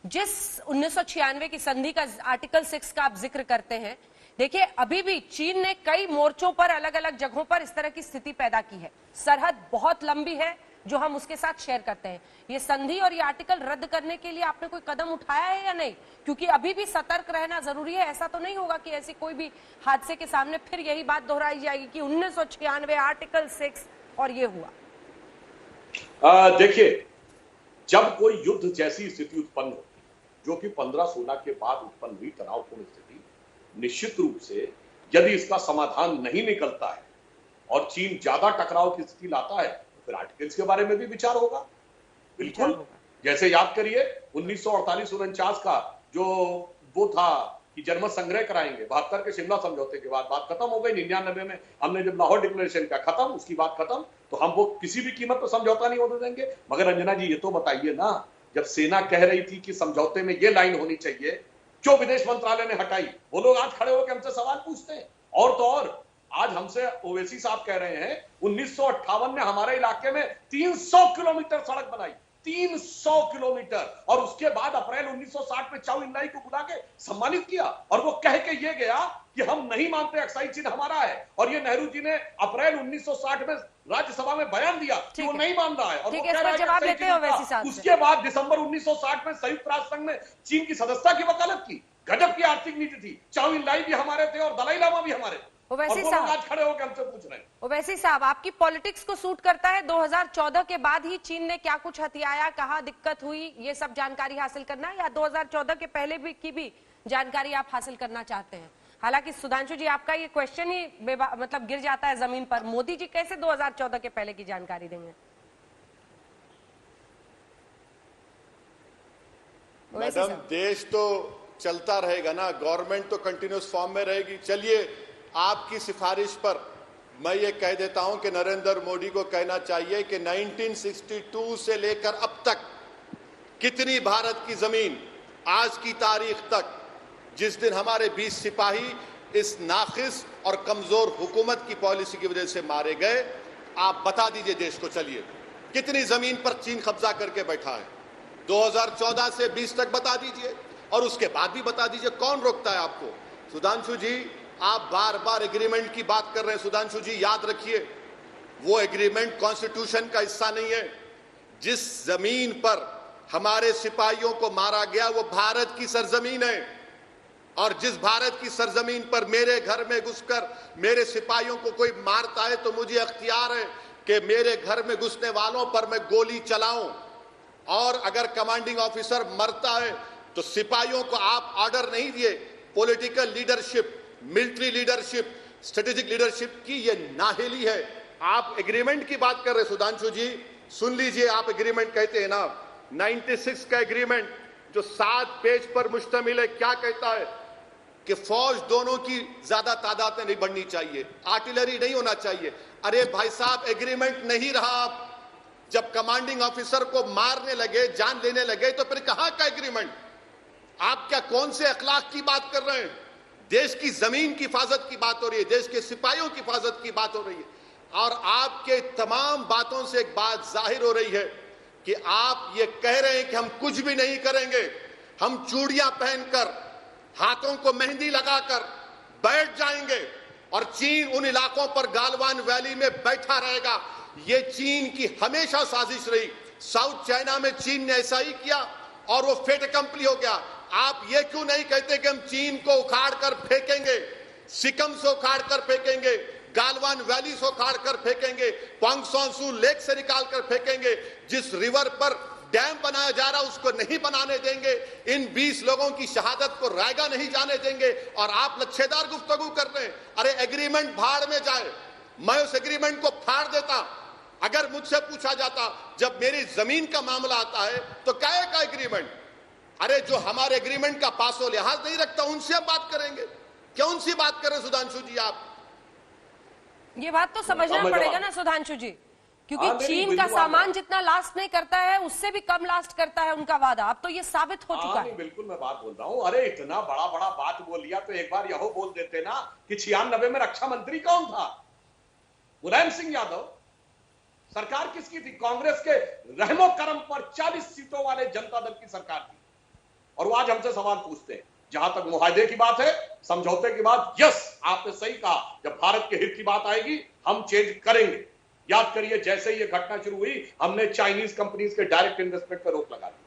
जिस 1996 की संधि का आर्टिकल 6 का आप जिक्र करते हैं, देखिए अभी भी चीन ने कई मोर्चों पर अलग अलग जगहों पर इस तरह की स्थिति पैदा की है। सरहद बहुत लंबी है जो हम उसके साथ शेयर करते हैं। ये संधि और ये आर्टिकल रद्द करने के लिए आपने कोई कदम उठाया है या नहीं? क्योंकि अभी भी सतर्क रहना जरूरी है। ऐसा तो नहीं होगा कि ऐसी कोई भी हादसे के सामने फिर यही बात दोहराई जाएगी कि 1996 आर्टिकल 6 और ये हुआ। देखिए, जब कोई युद्ध जैसी स्थिति उत्पन्न होती जो कि 15-16 के बाद उत्पन्न हुई तनावपूर्ण स्थिति, निश्चित रूप से यदि इसका समाधान नहीं निकलता है और चीन ज्यादा टकराव की स्थिति लाता है तो फिर आर्टिकल्स के बारे में भी विचार होगा। बिल्कुल, जैसे याद करिए 1948-49 का जो वो था कि जनमत संग्रह कराएंगे, 72 के शिमला समझौते के बाद बात खत्म हो गई। 99 में हमने जब लाहौर डिक्लेरेशन का खत्म, उसकी बात खत्म, तो हम वो किसी भी कीमत पर समझौता नहीं होने देंगे। मगर अंजना जी ये तो बताइए ना, जब सेना कह रही थी कि समझौते में ये लाइन होनी चाहिए, क्यों विदेश मंत्रालय ने हटाई? वो लोग आज खड़े होकर हमसे सवाल पूछते हैं। और तो और आज हमसे ओवैसी साहब कह रहे हैं 1958 में हमारे इलाके में 300 किलोमीटर सड़क बनाई, 300 किलोमीटर, और उसके बाद अप्रैल 1960 में चाउ इनलाई को बुला के सम्मानित किया और वो कह के ये गया कि हम नहीं मानते अक्साई चीन हमारा है। और ये नेहरू जी ने अप्रैल 1960 में राज्यसभा में बयान दिया कि वो नहीं मान रहा है और वो कह रहा है जवाब लेते हो वैसी साहब। उसके बाद दिसंबर 1960 में संयुक्त राष्ट्र संघ ने चीन की सदस्यता की वकालत की। गजब की आर्थिक नीति थी। चाउ इनलाई भी हमारे थे और दलाई लामा भी हमारे थे। ओवैसी साहब आज खड़े होकर हमसे पूछ रहे हैं। ओवैसी साहब, आपकी पॉलिटिक्स को सूट करता है 2014 के बाद ही चीन ने क्या कुछ हथियाया, कहां दिक्कत हुई, ये सब जानकारी हासिल करना, या 2014 के पहले भी की भी जानकारी आप हासिल करना चाहते हैं? हालांकि सुधांशु जी, आपका ये क्वेश्चन ही मतलब गिर जाता है जमीन पर। मोदी जी कैसे 2014 के पहले की जानकारी देंगे? मैडम, देश तो चलता रहेगा ना, गवर्नमेंट तो कंटिन्यूस फॉर्म में रहेगी। चलिए, आपकी सिफारिश पर मैं ये कह देता हूं कि नरेंद्र मोदी को कहना चाहिए कि 1962 से लेकर अब तक कितनी भारत की जमीन आज की तारीख तक, जिस दिन हमारे 20 सिपाही इस नाखिस और कमजोर हुकूमत की पॉलिसी की वजह से मारे गए, आप बता दीजिए देश को। चलिए, कितनी जमीन पर चीन कब्जा करके बैठा है? 2014 से 20 तक बता दीजिए, और उसके बाद भी बता दीजिए। कौन रोकता है आपको? सुधांशु जी, आप बार बार एग्रीमेंट की बात कर रहे हैं। सुधांशु जी, याद रखिए, वो एग्रीमेंट कॉन्स्टिट्यूशन का हिस्सा नहीं है। जिस जमीन पर हमारे सिपाहियों को मारा गया वो भारत की सरजमीन है, और जिस भारत की सरजमीन पर मेरे घर में घुसकर मेरे सिपाहियों को कोई मारता है तो मुझे अख्तियार है कि मेरे घर में घुसने वालों पर मैं गोली चलाऊं। और अगर कमांडिंग ऑफिसर मरता है तो सिपाहियों को आप ऑर्डर नहीं दिए। Political leadership, military leadership, strategic leadership की ये नाहेली है। आप एग्रीमेंट की बात कर रहे हैं सुधांशु जी, सुन लीजिए। आप एग्रीमेंट कहते हैं ना, 96 का एग्रीमेंट जो 7 पेज पर मुश्तमिल है, क्या कहता है कि फौज दोनों की ज्यादा तादाद में नहीं बढ़नी चाहिए, आर्टिलरी नहीं होना चाहिए। अरे भाई साहब, एग्रीमेंट नहीं रहा। आप जब कमांडिंग ऑफिसर को मारने लगे, जान लेने लगे, तो फिर कहां का एग्रीमेंट? आप क्या कौन से अखलाक की बात कर रहे हैं? देश की जमीन की हिफाजत की बात हो रही है, देश के सिपाहियों की हिफाजत की बात हो रही है। और आपके तमाम बातों से एक बात जाहिर हो रही है कि आप ये कह रहे हैं कि हम कुछ भी नहीं करेंगे, हम चूड़ियां पहनकर, हाथों को मेहंदी लगाकर बैठ जाएंगे और चीन उन इलाकों पर गालवान वैली में बैठा रहेगा। ये चीन की हमेशा साजिश रही। साउथ चाइना में चीन ने ऐसा ही किया और वो फेट कंपनी हो गया। आप ये क्यों नहीं कहते कि हम चीन को उखाड़ कर फेंकेंगे, सिकम से उखाड़ कर फेंकेंगे, गालवान वैली से उखाड़ कर फेंकेंगे, पोंगसोंसू लेक से निकाल कर फेंकेंगे। जिस रिवर पर डैम बनाया जा रहा उसको नहीं बनाने देंगे। इन 20 लोगों की शहादत को रायगा नहीं जाने देंगे। और आप लच्छेदार गुफ्तगू कर रहे हैं। अरे एग्रीमेंट भाड़ में जाए, मैं उस एग्रीमेंट को फाड़ देता। अगर मुझसे पूछा जाता, जब मेरी जमीन का मामला आता है तो क्या का एग्रीमेंट? अरे जो हमारे एग्रीमेंट का पासो लिहाज नहीं रखता उनसे हम बात करेंगे। कौन सी बात करें सुधांशु जी? आप ये बात तो समझना पड़ेगा ना सुधांशु जी, क्योंकि चीन का सामान जितना लास्ट नहीं करता है उससे भी कम लास्ट करता है उनका वादा। अब तो ये साबित हो चुका है। बिल्कुल मैं बात बोल रहा हूँ। अरे इतना बड़ा बड़ा बात बोल लिया तो एक बार यह बोल देते ना कि 96 में रक्षा मंत्री कौन था? मुलायम सिंह यादव। सरकार किसकी थी? कांग्रेस के रहमो करम पर 40 सीटों वाले जनता दल की सरकार थी। और वो आज हमसे सवाल पूछते हैं। जहां तक मुआहदे की बात है, समझौते की बात, यस आपने सही कहा, जब भारत के हित की बात आएगी हम चेंज करेंगे। याद करिए जैसे ही ये घटना शुरू हुई हमने चाइनीज कंपनीज के डायरेक्ट इन्वेस्टमेंट पर रोक लगा दी।